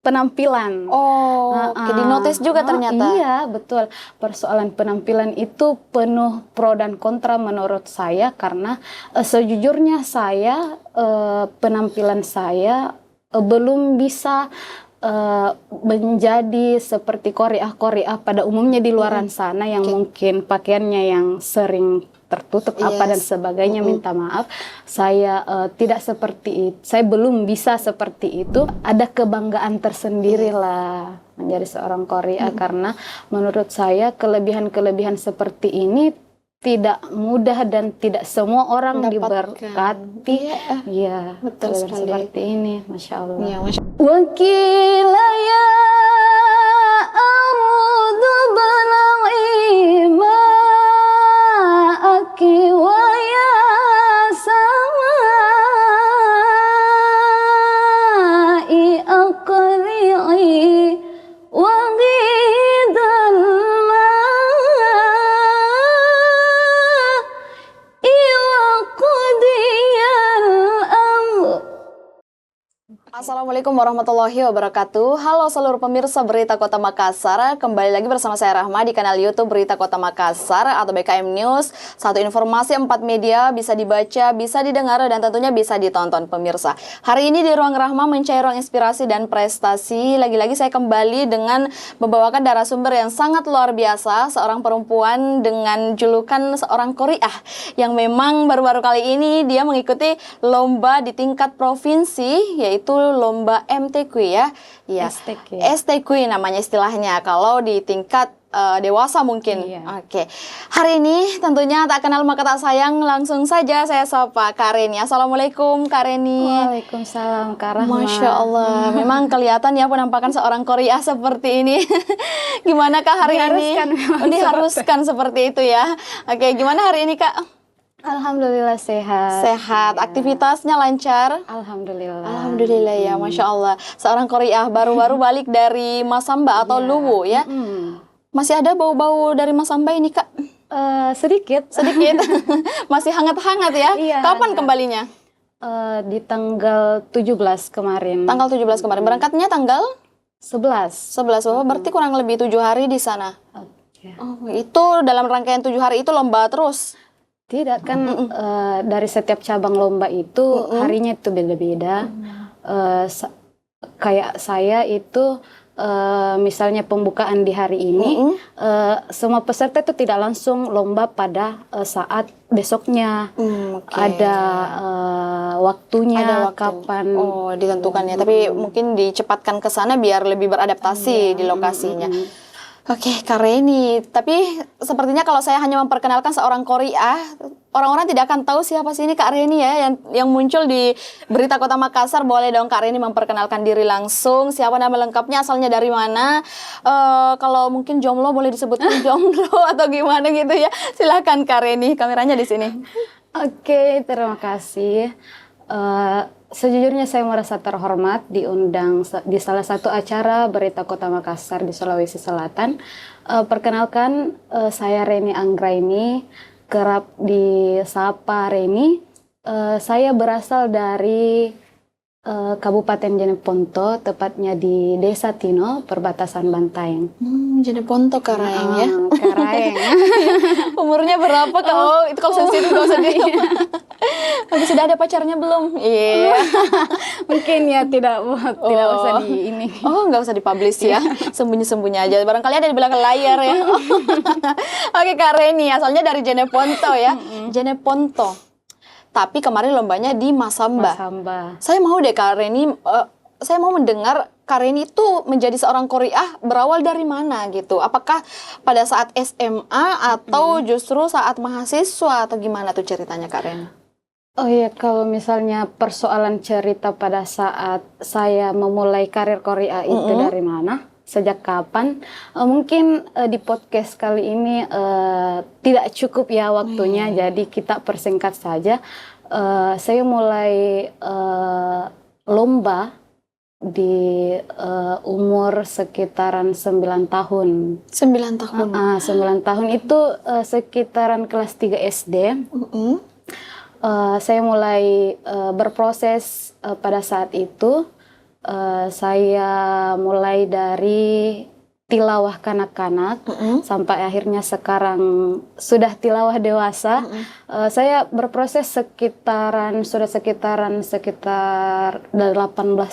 penampilan. Di notice juga ternyata. Iya, betul. Persoalan penampilan itu penuh pro dan kontra menurut saya karena sejujurnya saya penampilan saya belum bisa menjadi seperti Korea pada umumnya di luaran sana yang mungkin pakaiannya yang sering tertutup apa dan sebagainya. Minta maaf, saya tidak seperti itu. Saya belum bisa seperti itu. Ada kebanggaan tersendiri lah menjadi seorang Korea karena menurut saya kelebihan-kelebihan seperti ini tidak mudah dan tidak semua orang diberkati. Iya, betul sekali. Seperti ini, Masya Allah. Ya, Masya Allah. Wakilaya amudu bala'ima aki wa ya samai aqli'i wa ghidal Assalamualaikum warahmatullahi wabarakatuh. Halo seluruh pemirsa Berita Kota Makassar. Kembali lagi bersama saya Rahma di kanal YouTube Berita Kota Makassar atau BKM News. Satu informasi 4 media bisa dibaca, bisa didengar, dan tentunya bisa ditonton pemirsa. Hari ini di Ruang Rahma mencari ruang inspirasi dan prestasi. Lagi-lagi saya kembali dengan membawakan narasumber yang sangat luar biasa. Seorang perempuan dengan julukan seorang Korea yang memang baru-baru kali ini dia mengikuti lomba di tingkat provinsi, yaitu lomba MTQ ya. Iya. STQ namanya istilahnya kalau di tingkat dewasa mungkin. Oke. Hari ini tentunya tak kenal maka tak sayang, langsung saja saya sapa Kak Reni. Assalamualaikum Kak Reni. Waalaikumsalam Kak Rahma. Masya Allah, memang kelihatan ya penampakan seorang Korea seperti ini. Gimana Kak hari ini? Diharuskan seperti itu ya. Oke, gimana hari ini Kak? Alhamdulillah sehat. Sehat, aktivitasnya lancar? Alhamdulillah. Alhamdulillah ya, Masya Allah. Seorang Korea baru-baru balik dari Masamba atau Luwu ya. Masih ada bau-bau dari Masamba ini Kak? Sedikit. Masih hangat-hangat ya? Iya, kapan kembalinya? Di tanggal 17 kemarin. Tanggal 17 kemarin. Berangkatnya tanggal? 11. Berarti kurang lebih 7 hari di sana. Itu dalam rangkaian 7 hari itu lomba terus? Tidak kan, dari setiap cabang lomba itu harinya itu beda-beda. Kayak saya itu misalnya pembukaan di hari ini, semua peserta itu tidak langsung lomba pada saat besoknya. Ada waktunya, kapan. Ditentukannya. Tapi mungkin dicepatkan ke sana biar lebih beradaptasi di lokasinya. Oke, Kak Reni. Tapi sepertinya kalau saya hanya memperkenalkan seorang Korea, orang-orang tidak akan tahu siapa sih ini Kak Reni ya, yang muncul di Berita Kota Makassar. Boleh dong Kak Reni memperkenalkan diri langsung, siapa nama lengkapnya, asalnya dari mana. Kalau mungkin jomblo boleh disebutkan jomblo atau gimana gitu ya. Silakan Kak Reni, kameranya di sini. Oke, terima kasih. Sejujurnya saya merasa terhormat diundang di salah satu acara Berita Kota Makassar di Sulawesi Selatan. Perkenalkan, saya Reni Anggraini, kerap disapa Reni. Saya berasal dari Kabupaten Jeneponto, tepatnya di Desa Tino, perbatasan Bantaeng. Jeneponto Karaeng ya? Karaeng. Umurnya berapa Kak? Itu kalau sensitif gak usah di sudah ada pacarnya belum? Iya. Mungkin ya tidak usah di ini. Nggak usah dipublish ya. Sembunyi-sembunyi aja. Barangkali ada di belakang layar ya. Oke Kak Reni, asalnya dari Jeneponto ya. Jeneponto. Tapi kemarin lombanya di Masamba. Saya mau deh Kak Reni, saya mau mendengar Kak Reni itu menjadi seorang Korea berawal dari mana gitu? Apakah pada saat SMA atau justru saat mahasiswa atau gimana tuh ceritanya Kak Reni? Oh iya, kalau misalnya persoalan cerita pada saat saya memulai karir Korea itu dari mana, sejak kapan, mungkin di podcast kali ini tidak cukup ya waktunya, jadi kita persingkat saja. Saya mulai lomba di umur sekitaran 9 tahun. 9 tahun? 9 tahun itu sekitaran kelas 3 SD. Saya mulai berproses pada saat itu. saya mulai dari tilawah kanak-kanak sampai akhirnya sekarang sudah tilawah dewasa. Saya berproses sekitar 18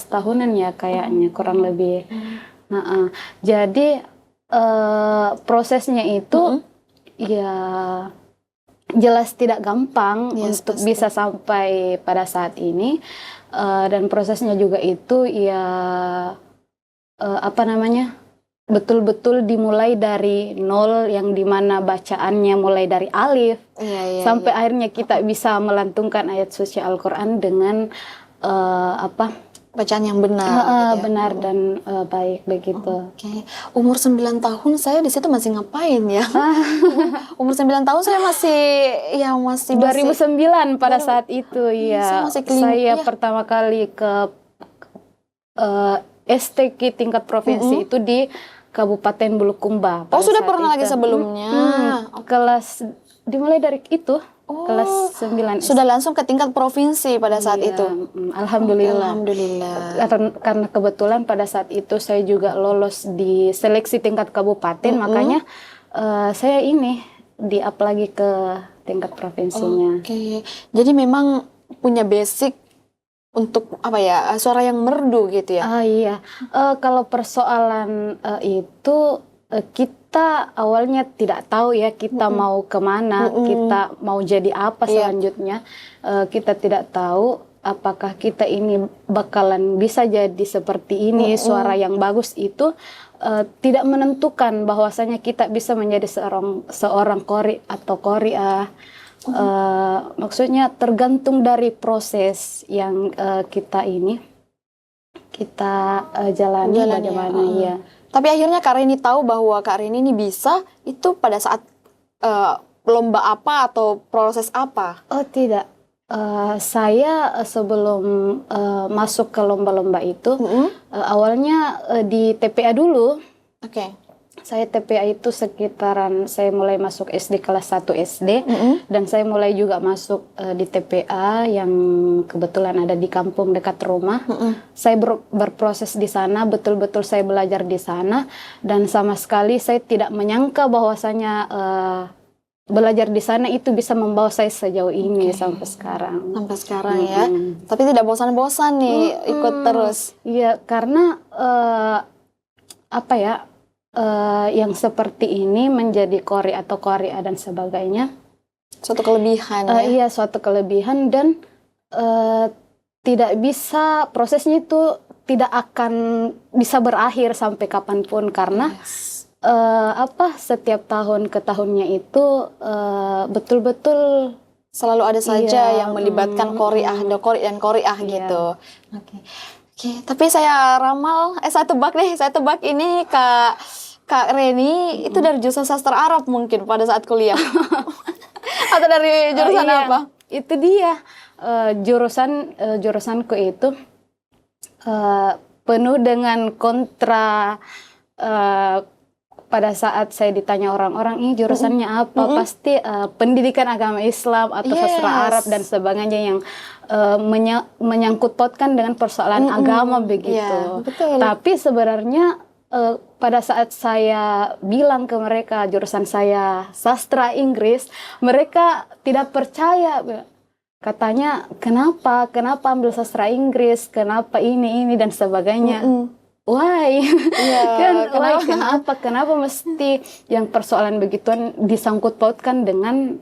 tahunan ya kayaknya, kurang lebih. Jadi prosesnya itu ya jelas tidak gampang untuk pasti. bisa sampai pada saat ini, dan prosesnya juga itu ya betul-betul dimulai dari nol, yang dimana bacaannya mulai dari alif sampai akhirnya kita bisa melantungkan ayat suci Al-Quran dengan bacaan yang benar, gitu ya. benar dan baik begitu. Oke. Umur 9 tahun saya di situ masih ngapain ya? Umur 9 tahun saya masih 2009 pada saat itu ya. Saya ya. pertama kali ke STQ tingkat provinsi itu di Kabupaten Bulukumba. Sudah pernah lagi sebelumnya. Kelas dimulai dari itu. Kelas 9. Sudah langsung ke tingkat provinsi pada saat itu. Alhamdulillah. Karena kebetulan pada saat itu saya juga lolos di seleksi tingkat kabupaten, makanya saya di-up lagi ke tingkat provinsinya. Oke. Jadi memang punya basic untuk suara yang merdu gitu ya. Iya. Kalau persoalan itu kita awalnya tidak tahu ya kita mau kemana, kita mau jadi apa selanjutnya. Kita tidak tahu apakah kita ini bakalan bisa jadi seperti ini. Suara yang bagus itu tidak menentukan bahwasanya kita bisa menjadi seorang qori atau qori'ah. Maksudnya tergantung dari proses yang kita jalani bagaimana ya. Tapi akhirnya Kak Reni tahu bahwa Kak Reni ini bisa itu pada saat lomba apa atau proses apa? Oh tidak, saya sebelum masuk ke lomba-lomba itu awalnya di TPA dulu. Oke. Saya TPA itu sekitaran saya mulai masuk SD kelas 1 SD dan saya mulai juga masuk di TPA yang kebetulan ada di kampung dekat rumah. Saya berproses di sana, betul-betul saya belajar di sana, dan sama sekali saya tidak menyangka bahwasanya belajar di sana itu bisa membawa saya sejauh ini sampai sekarang. Sampai sekarang ya. Tapi tidak bosan-bosan nih ikut terus. Iya, karena yang seperti ini menjadi qori atau qori'ah dan sebagainya, suatu kelebihan ya? Iya, suatu kelebihan, dan tidak bisa, prosesnya itu tidak akan bisa berakhir sampai kapanpun, karena setiap tahun ke tahunnya itu betul-betul selalu ada saja yang melibatkan qori'ah dan qori'ah gitu. Oke, tapi saya ramal, saya tebak ini Kak Reni itu dari jurusan sastra Arab mungkin pada saat kuliah. Atau dari jurusan apa? Itu dia, jurusanku itu penuh dengan kontra. Pada saat saya ditanya orang-orang ini jurusannya apa, pasti pendidikan agama Islam atau sastra Arab dan sebagainya yang menyangkut pautkan dengan persoalan agama begitu. Betul. Tapi sebenarnya pada saat saya bilang ke mereka jurusan saya sastra Inggris, mereka tidak percaya. Katanya, kenapa ambil sastra Inggris, kenapa ini dan sebagainya. Why? Kenapa mesti yang persoalan begituan disangkut pautkan dengan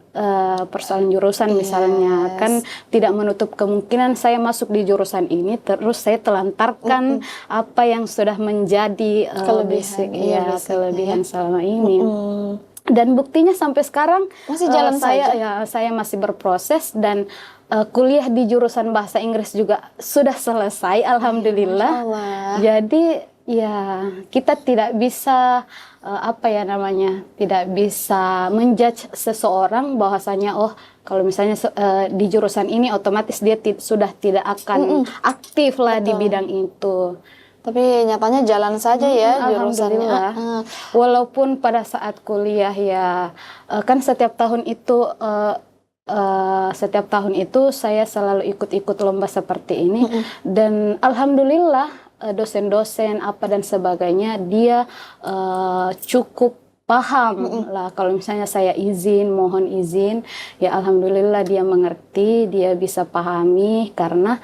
persoalan jurusan misalnya. Kan tidak menutup kemungkinan saya masuk di jurusan ini terus saya telantarkan apa yang sudah menjadi kelebihan selama ini. Dan buktinya sampai sekarang masih jalan saya masih berproses, dan kuliah di jurusan bahasa Inggris juga sudah selesai, alhamdulillah. Jadi ya kita tidak bisa tidak bisa menjudge seseorang bahwasanya kalau misalnya di jurusan ini otomatis dia sudah tidak akan aktif lah di bidang itu. Tapi nyatanya jalan saja ya jurusannya. Walaupun pada saat kuliah ya kan setiap tahun itu saya selalu ikut-ikut lomba seperti ini, dan alhamdulillah dosen-dosen apa dan sebagainya dia cukup paham lah. Kalau misalnya saya mohon izin, ya alhamdulillah dia mengerti, dia bisa pahami karena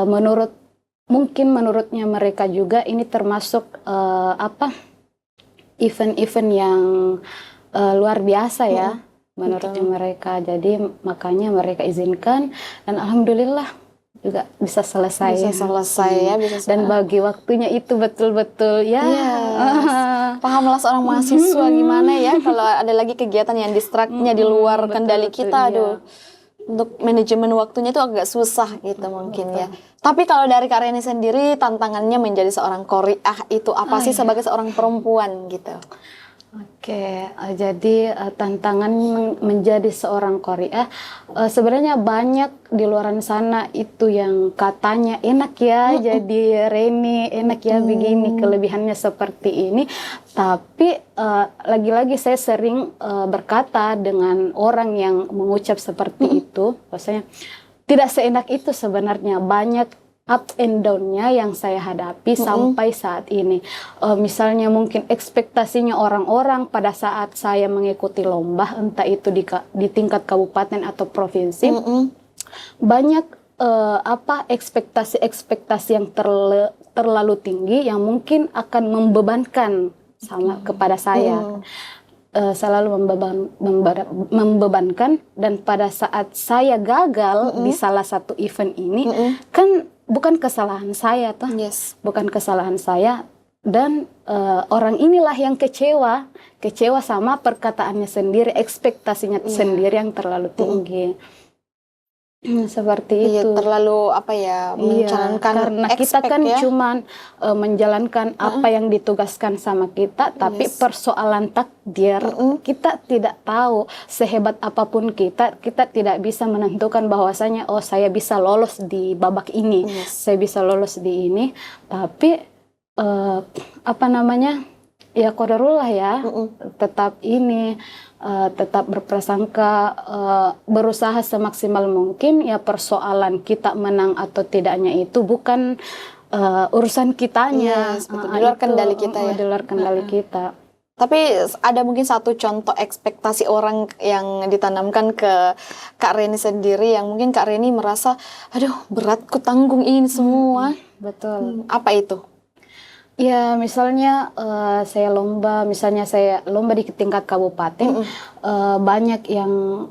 menurutnya mereka juga ini termasuk event-event yang luar biasa ya menurutnya mereka. Jadi makanya mereka izinkan dan alhamdulillah juga bisa selesai. Dan bagi waktunya itu betul-betul ya. Pahamlah seorang mahasiswa gimana ya kalau ada lagi kegiatan yang distraknya di luar kendali kita, aduh. Untuk manajemen waktunya itu agak susah gitu mungkin ya. Tapi kalau dari Kak Reni sendiri tantangannya menjadi seorang qori'ah itu apa sih sebagai seorang perempuan gitu? Oke, jadi tantangan menjadi seorang qori'ah sebenarnya banyak di luar sana itu yang katanya enak ya jadi Reni, enak ya begini, kelebihannya seperti ini. Tapi lagi-lagi saya sering berkata dengan orang yang mengucap seperti itu, bahwasanya tidak seenak itu sebenarnya, banyak up and down-nya yang saya hadapi sampai saat ini. Misalnya mungkin ekspektasinya orang-orang pada saat saya mengikuti lomba, entah itu di tingkat kabupaten atau provinsi, banyak ekspektasi yang terlalu tinggi yang mungkin akan membebankan kepada saya. Selalu membebankan, dan pada saat saya gagal di salah satu event ini kan bukan kesalahan saya toh, bukan kesalahan saya, dan orang inilah yang kecewa sama perkataannya sendiri, ekspektasinya sendiri yang terlalu tinggi. Seperti itu. Terlalu menjalankan karena kita kan cuman menjalankan apa yang ditugaskan sama kita, tapi persoalan takdir kita tidak tahu. Sehebat apapun kita tidak bisa menentukan bahwasanya saya bisa lolos di babak ini, saya bisa lolos di ini, tapi ya qadarullah ya, tetap berprasangka, berusaha semaksimal mungkin. Ya persoalan kita menang atau tidaknya itu bukan urusan kitanya, di luar kendali kita ya. Di luar kendali kita. Tapi ada mungkin satu contoh ekspektasi orang yang ditanamkan ke Kak Reni sendiri yang mungkin Kak Reni merasa, aduh berat ku tanggung ini semua. Betul. Apa itu? Ya misalnya saya lomba di tingkat kabupaten, banyak yang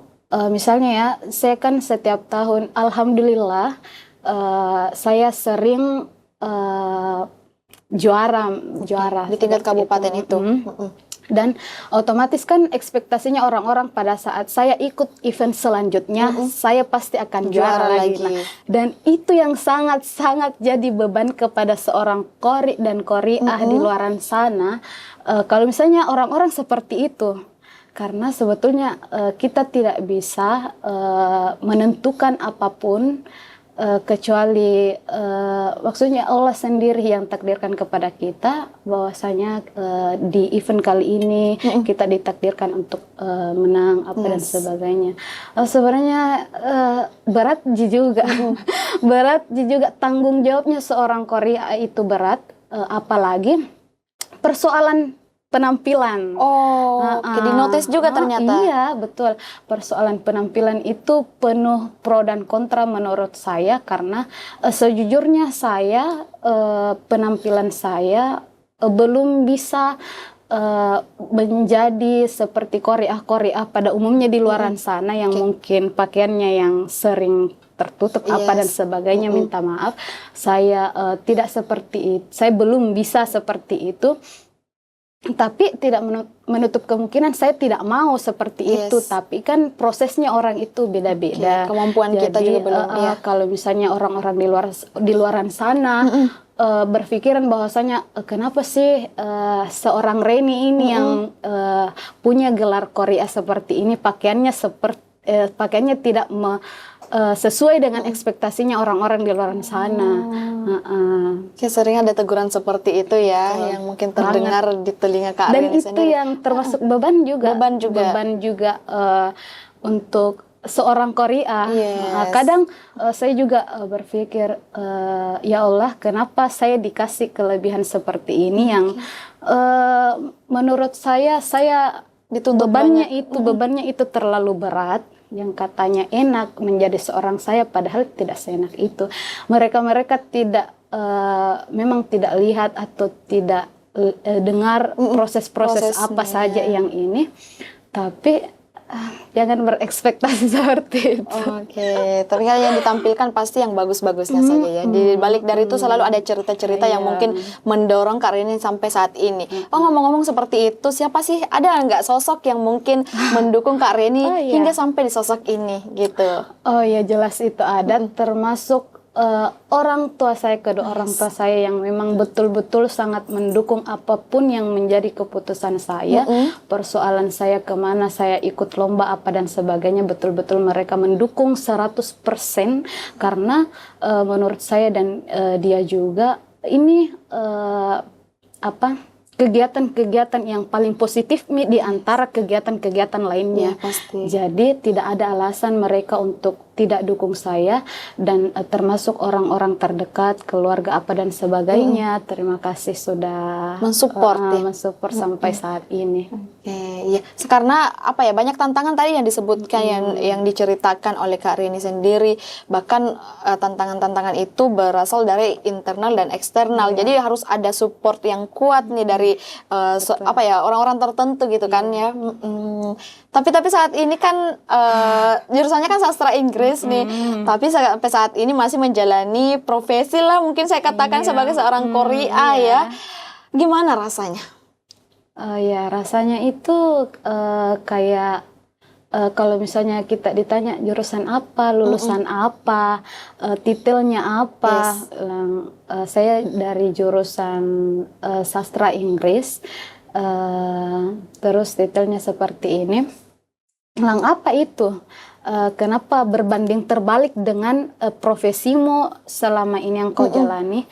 misalnya ya, saya kan setiap tahun alhamdulillah saya sering juara di tingkat kabupaten itu. Dan otomatis kan ekspektasinya orang-orang pada saat saya ikut event selanjutnya, saya pasti akan juara lagi. Nah, dan itu yang sangat-sangat jadi beban kepada seorang qori dan qori'ah di luaran sana. Kalau misalnya orang-orang seperti itu, karena sebetulnya kita tidak bisa menentukan apapun kecuali maksudnya Allah sendiri yang takdirkan kepada kita bahwasanya di event kali ini kita ditakdirkan untuk menang dan sebagainya. Sebenarnya berat juga, berat juga, tanggung jawabnya seorang qori'ah itu berat, apalagi persoalan penampilan. Di notice juga ternyata. Iya, betul. Persoalan penampilan itu penuh pro dan kontra menurut saya, karena sejujurnya saya penampilan saya belum bisa menjadi seperti qori'ah pada umumnya di luaran sana yang mungkin pakaiannya yang sering tertutup dan sebagainya. Minta maaf, saya tidak seperti itu. Saya belum bisa seperti itu. Tapi tidak menutup kemungkinan saya tidak mau seperti itu. Tapi kan prosesnya orang itu beda-beda. Kemampuan kita juga belum. Kalau misalnya orang-orang di luaran sana berpikiran bahwasanya kenapa sih seorang Reni ini yang punya gelar qori'ah seperti ini pakaiannya tidak sesuai dengan ekspektasinya orang-orang di luar sana. Sering ada teguran seperti itu ya, yang mungkin terdengar di telinga Kak Reni Dan itu sendiri. yang termasuk beban juga. Beban juga untuk seorang Korea. Yes. Kadang saya juga berpikir, ya Allah, kenapa saya dikasih kelebihan seperti ini yang menurut saya Dituntut bebannya itu terlalu berat. Yang katanya enak menjadi seorang saya, padahal tidak seenak itu. Mereka tidak memang tidak lihat atau tidak dengar proses-proses apa saja yang ini, tapi jangan berekspektasi seperti itu. Oke, tapi kan yang ditampilkan pasti yang bagus-bagusnya saja ya. Di balik dari itu selalu ada cerita-cerita yang mungkin mendorong Kak Reni sampai saat ini. Oh, ngomong-ngomong seperti itu, siapa sih, ada nggak sosok yang mungkin mendukung Kak Reni hingga sampai di sosok ini gitu? Oh ya, jelas itu ada, termasuk orang tua saya, kedua orang tua saya yang memang betul-betul sangat mendukung apapun yang menjadi keputusan saya. Persoalan saya kemana, saya ikut lomba apa dan sebagainya, betul-betul mereka mendukung 100%, karena menurut saya dan dia juga ini kegiatan-kegiatan yang paling positif di antara kegiatan-kegiatan lainnya. Pasti. Jadi tidak ada alasan mereka untuk tidak dukung saya, dan termasuk orang-orang terdekat, keluarga apa dan sebagainya. Terima kasih sudah mensupport sampai saat ini. Oke, ya. Karena apa ya, banyak tantangan tadi yang disebutkan yang diceritakan oleh Kak Reni sendiri, bahkan tantangan-tantangan itu berasal dari internal dan eksternal. Jadi harus ada support yang kuat nih dari orang-orang tertentu gitu kan ya. Tapi saat ini kan jurusannya kan sastra Inggris nih. Tapi sampai saat ini masih menjalani profesi lah, mungkin saya katakan sebagai seorang Korea ya. Gimana rasanya? Ya, rasanya itu kayak kalau misalnya kita ditanya jurusan apa, lulusan apa, titelnya apa, saya dari jurusan sastra Inggris, terus titelnya seperti ini. Apa itu? Kenapa berbanding terbalik dengan profesimu selama ini yang kau jalani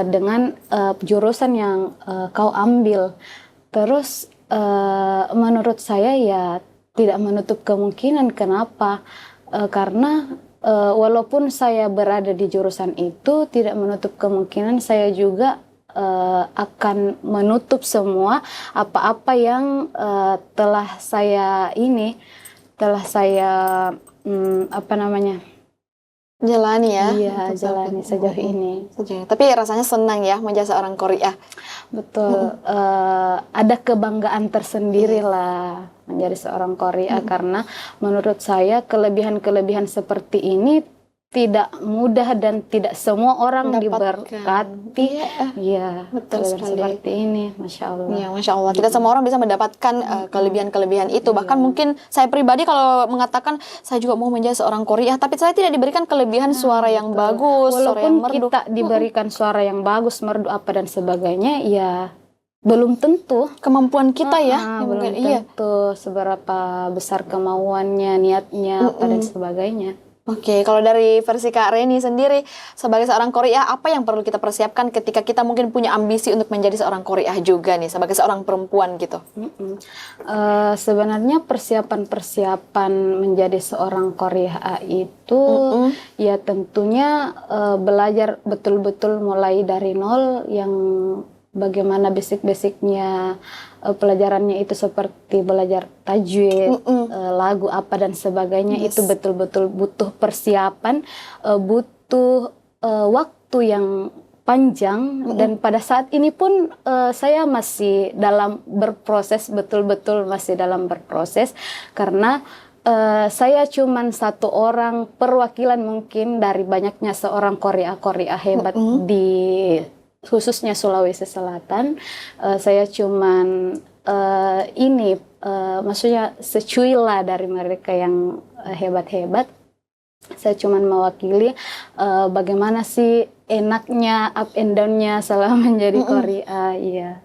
dengan jurusan yang kau ambil? Terus menurut saya ya tidak menutup kemungkinan. Kenapa? Karena walaupun saya berada di jurusan itu, tidak menutup kemungkinan saya juga akan menutup semua apa-apa yang telah saya jalani ya. Iya, jalani sejauh ini. Tapi rasanya senang ya menjadi seorang Korea. Betul. Ada kebanggaan tersendiri lah menjadi seorang Korea, karena menurut saya kelebihan-kelebihan seperti ini tidak mudah dan tidak semua orang diberkati. Iya, betul sekali. Seperti ini, Masya Allah. Ya, Masya Allah. Tidak semua orang bisa mendapatkan kelebihan-kelebihan itu. Bahkan mungkin saya pribadi kalau mengatakan saya juga mau menjadi seorang Korea, tapi saya tidak diberikan kelebihan suara yang bagus, suara yang walaupun merdu. kita diberikan suara yang bagus, merdu apa dan sebagainya, ya belum tentu kemampuan kita ya. Belum tentu seberapa besar kemauannya, niatnya, apa dan sebagainya. Oke, kalau dari versi Kak Reni sendiri, sebagai seorang Korea, apa yang perlu kita persiapkan ketika kita mungkin punya ambisi untuk menjadi seorang Korea juga nih, sebagai seorang perempuan gitu? Sebenarnya persiapan menjadi seorang Korea itu ya tentunya belajar betul-betul mulai dari nol, yang bagaimana basic-basicnya pelajarannya itu seperti belajar tajwid, lagu apa dan sebagainya. Itu betul-betul butuh persiapan, butuh waktu yang panjang, dan pada saat ini pun saya masih dalam berproses, betul-betul masih dalam berproses, karena saya cuman satu orang perwakilan mungkin dari banyaknya seorang Korea hebat di khususnya Sulawesi Selatan. Saya cuman maksudnya secuil lah dari mereka yang hebat-hebat. Saya cuman mewakili bagaimana sih enaknya up and down-nya selama menjadi Korea. Iya.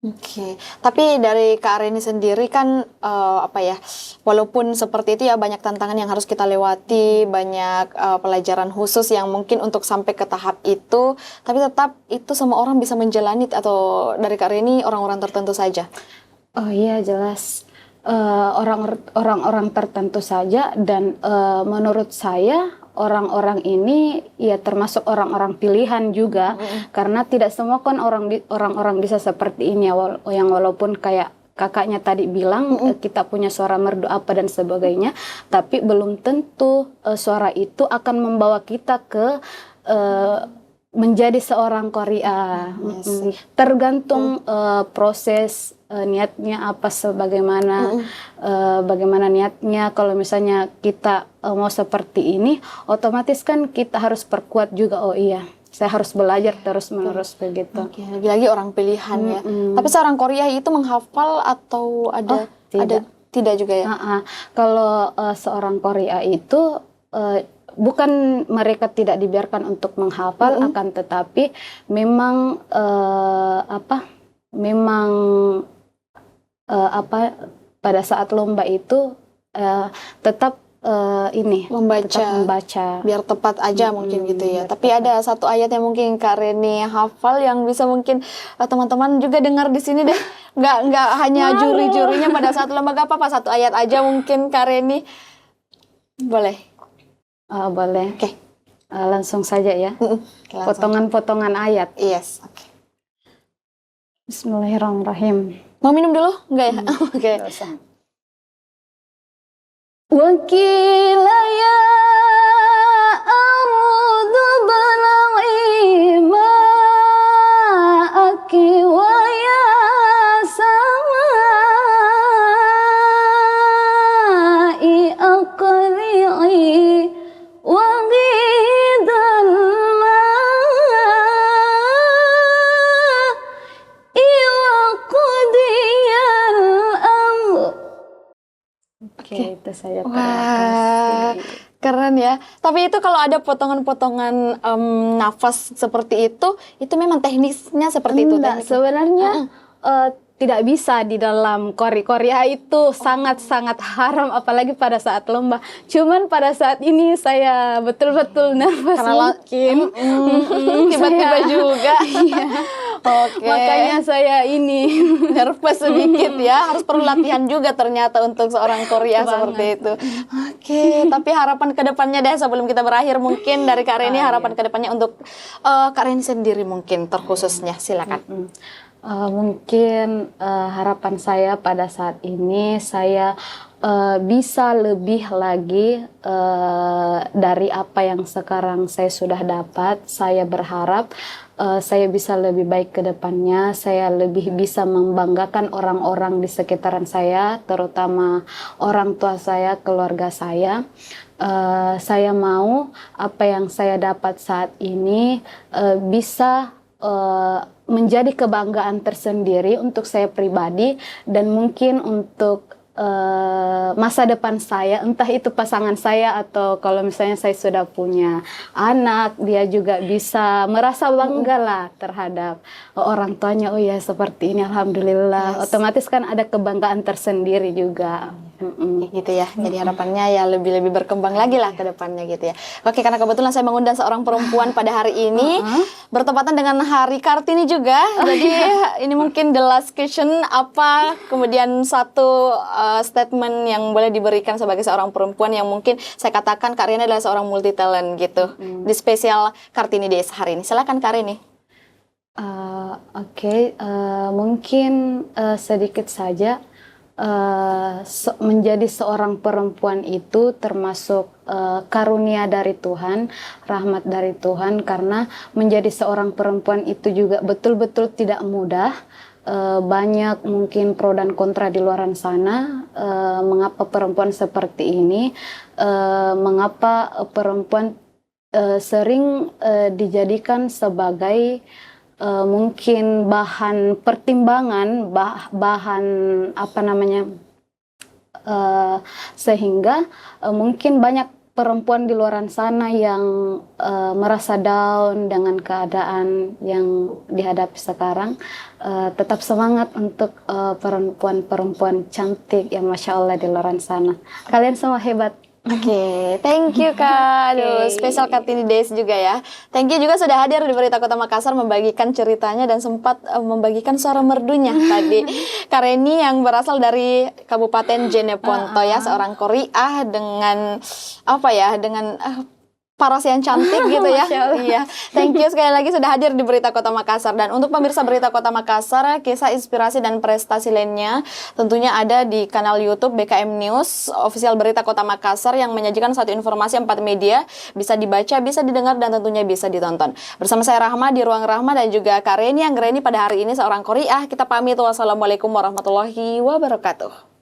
Oke, tapi dari Kak Reni sendiri kan walaupun seperti itu ya, banyak tantangan yang harus kita lewati, banyak pelajaran khusus yang mungkin untuk sampai ke tahap itu, tapi tetap itu semua orang bisa menjalani, atau dari Kak Reni orang-orang tertentu saja? Oh iya, jelas. orang-orang tertentu saja, dan menurut saya orang-orang ini ya termasuk orang-orang pilihan juga, karena tidak semua kan orang-orang bisa seperti ini ya, yang walaupun kayak kakaknya tadi bilang kita punya suara merdu apa dan sebagainya, tapi belum tentu suara itu akan membawa kita ke menjadi seorang Korea. Tergantung proses niatnya apa, sebagaimana bagaimana niatnya. Kalau misalnya kita mau seperti ini, otomatis kan kita harus perkuat juga. Oh iya, saya harus belajar terus menerus begitu. Oke, lagi-lagi orang pilihan ya. Tapi seorang Korea itu menghafal atau ada tidak juga ya? Kalau seorang Korea itu bukan mereka tidak dibiarkan untuk menghafal, akan tetapi memang pada saat lomba itu tetap membaca biar tepat aja mungkin gitu ya. Tapi ada satu ayat yang mungkin Kak Reni hafal yang bisa mungkin teman-teman juga dengar di sini deh. Nggak hanya juri-jurinya pada saat lomba, gak apa-apa, satu ayat aja mungkin Kak Reni. Boleh. Boleh. Oke. Langsung saja ya. Potongan-potongan ayat. Yes. Oke. Bismillahirrahmanirrahim. Mau minum dulu? Enggak ya? Oke. Wakila ya ardu bala'i ma'aki wa ya sama'i aqli'i wa ghidal ma'i wa qudiyal amr. Oke, itu saya. Wah, keren ya. Tapi itu kalau ada potongan-potongan nafas seperti itu memang teknisnya seperti itu. Enggak, sebenarnya tidak bisa di dalam Korea itu, sangat-sangat haram, apalagi pada saat lomba. Cuman pada saat ini saya betul-betul nervous mungkin. Tiba-tiba juga. Iya. Oke. Makanya saya ini nervous sedikit ya. Harus perlu latihan juga ternyata untuk seorang Korea seperti itu. Oke, tapi harapan kedepannya deh sebelum kita berakhir, mungkin dari Kak Reni harapan kedepannya untuk Kak Reni sendiri mungkin terkhususnya, silakan. Mungkin harapan saya pada saat ini saya bisa lebih lagi dari apa yang sekarang saya sudah dapat. Saya berharap saya bisa lebih baik ke depannya. Saya lebih bisa membanggakan orang-orang di sekitaran saya, terutama orang tua saya, keluarga saya. Saya mau apa yang saya dapat saat ini bisa menjadi kebanggaan tersendiri untuk saya pribadi, dan mungkin untuk masa depan saya, entah itu pasangan saya atau kalau misalnya saya sudah punya anak, dia juga bisa merasa bangga lah terhadap orang tuanya. Oh ya, seperti ini, alhamdulillah. Otomatis kan ada kebanggaan tersendiri juga. Gitu ya. Jadi harapannya ya lebih berkembang lagi lah ke depannya gitu ya. Oke, karena kebetulan saya mengundang seorang perempuan pada hari ini bertepatan dengan Hari Kartini juga. Jadi ini mungkin the last question, apa kemudian satu statement yang boleh diberikan sebagai seorang perempuan yang mungkin saya katakan Kak Reni adalah seorang multi talent gitu di spesial Kartini Days hari ini. Silakan Kak Reni. Mungkin sedikit saja. Menjadi seorang perempuan itu termasuk karunia dari Tuhan, rahmat dari Tuhan, karena menjadi seorang perempuan itu juga betul-betul tidak mudah. Banyak mungkin pro dan kontra di luar sana. Mengapa perempuan seperti ini? Mengapa perempuan sering dijadikan sebagai mungkin bahan pertimbangan, bahan apa namanya, sehingga mungkin banyak perempuan di luar sana yang merasa down dengan keadaan yang dihadapi sekarang. Tetap semangat untuk perempuan-perempuan cantik yang Masya Allah di luar sana. Kalian semua hebat. Oke, thank you Kak. Aduh, Oke. spesial Kartini Days juga ya. Thank you juga sudah hadir di Berita Kota Makassar membagikan ceritanya dan sempat membagikan suara merdunya tadi. Kareni yang berasal dari Kabupaten Jeneponto ya, seorang Korea dengan apa ya, dengan paras yang cantik gitu ya. Masya Allah. Iya. Thank you sekali lagi sudah hadir di Berita Kota Makassar. Dan untuk pemirsa Berita Kota Makassar, kisah inspirasi dan prestasi lainnya tentunya ada di kanal YouTube BKM News, official Berita Kota Makassar yang menyajikan satu informasi 4 media, bisa dibaca, bisa didengar dan tentunya bisa ditonton. Bersama saya Rahma di Ruang Rahma dan juga Kak Reni yang Reni pada hari ini seorang Korea. Kita pamit, wassalamualaikum warahmatullahi wabarakatuh.